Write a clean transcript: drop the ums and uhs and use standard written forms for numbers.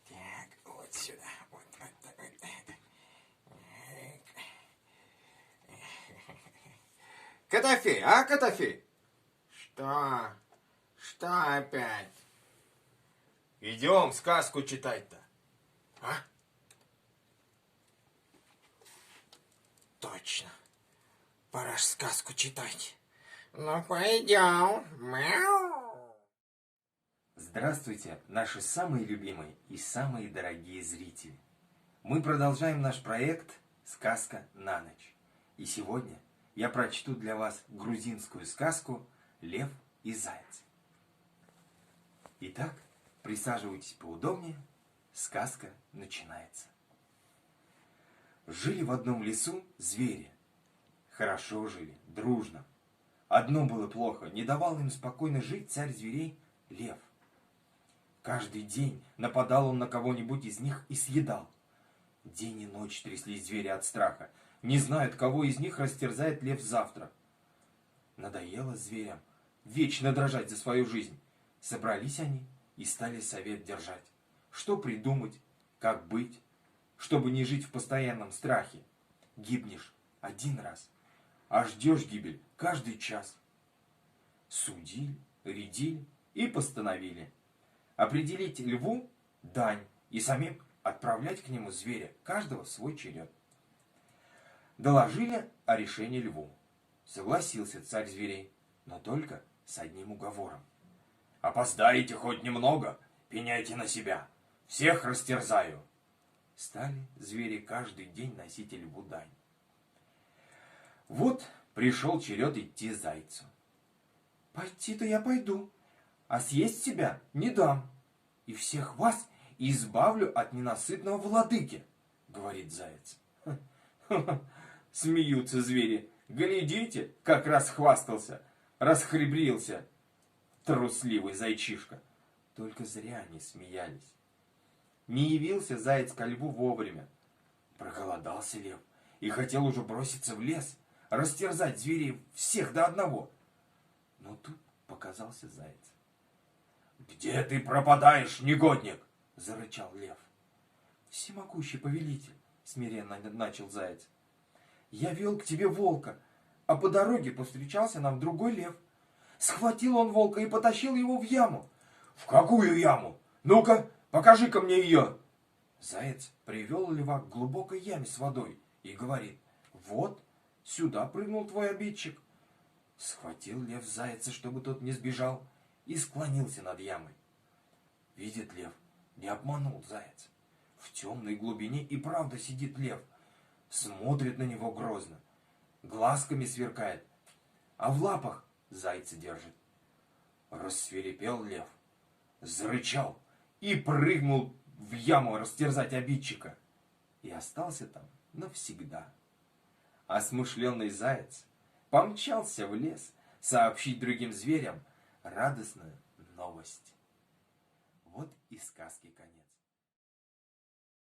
Так, вот сюда. Вот так. Котофей, а, Котофей? Что? Что опять? Идем сказку читать-то. А? Точно. Пора ж сказку читать. Ну, пойдем. Мяу. Здравствуйте, наши самые любимые и самые дорогие зрители. Мы продолжаем наш проект «Сказка на ночь». И сегодня я прочту для вас грузинскую сказку «Лев и заяц». Итак, присаживайтесь поудобнее, сказка начинается. Жили в одном лесу звери. Хорошо жили, дружно. Одно было плохо, не давал им спокойно жить царь зверей лев. Каждый день нападал он на кого-нибудь из них и съедал. День и ночь тряслись звери от страха. Не знают, кого из них растерзает лев завтра. Надоело зверям вечно дрожать за свою жизнь. Собрались они и стали совет держать. Что придумать, как быть, чтобы не жить в постоянном страхе. Гибнешь один раз, а ждешь гибель каждый час. Судили, рядили и постановили определить льву дань и самим отправлять к нему зверя, каждого в свой черед. Доложили о решении льву. Согласился царь зверей, но только с одним уговором. «Опоздаете хоть немного, пеняйте на себя, всех растерзаю». Стали звери каждый день носить льву дань. Вот пришел черед идти зайцу. «Пойти-то я пойду, а съесть себя не дам, и всех вас избавлю от ненасытного владыки», — говорит заяц. Смеются звери. Глядите, как расхвастался, расхребрился трусливый зайчишка. Только зря они смеялись. Не явился заяц ко льву вовремя. Проголодался лев и хотел уже броситься в лес, растерзать зверей всех до одного. Но тут показался заяц. «Где ты пропадаешь, негодник?» — зарычал лев. «Всемогущий повелитель», — смиренно начал заяц, — «я вел к тебе волка, а по дороге повстречался нам другой лев. Схватил он волка и потащил его в яму». «В какую яму? Ну-ка, покажи-ка мне ее!» Заяц привел льва к глубокой яме с водой и говорит: «Вот, сюда прыгнул твой обидчик». Схватил лев зайца, чтобы тот не сбежал, и склонился над ямой. Видит лев, не обманул заяц. В темной глубине и правда сидит лев. Смотрит на него грозно, глазками сверкает, а в лапах зайца держит. Рассвирепел лев, зарычал и прыгнул в яму растерзать обидчика. И остался там навсегда. А смышленый заяц помчался в лес сообщить другим зверям радостную новость. Вот и сказки конец.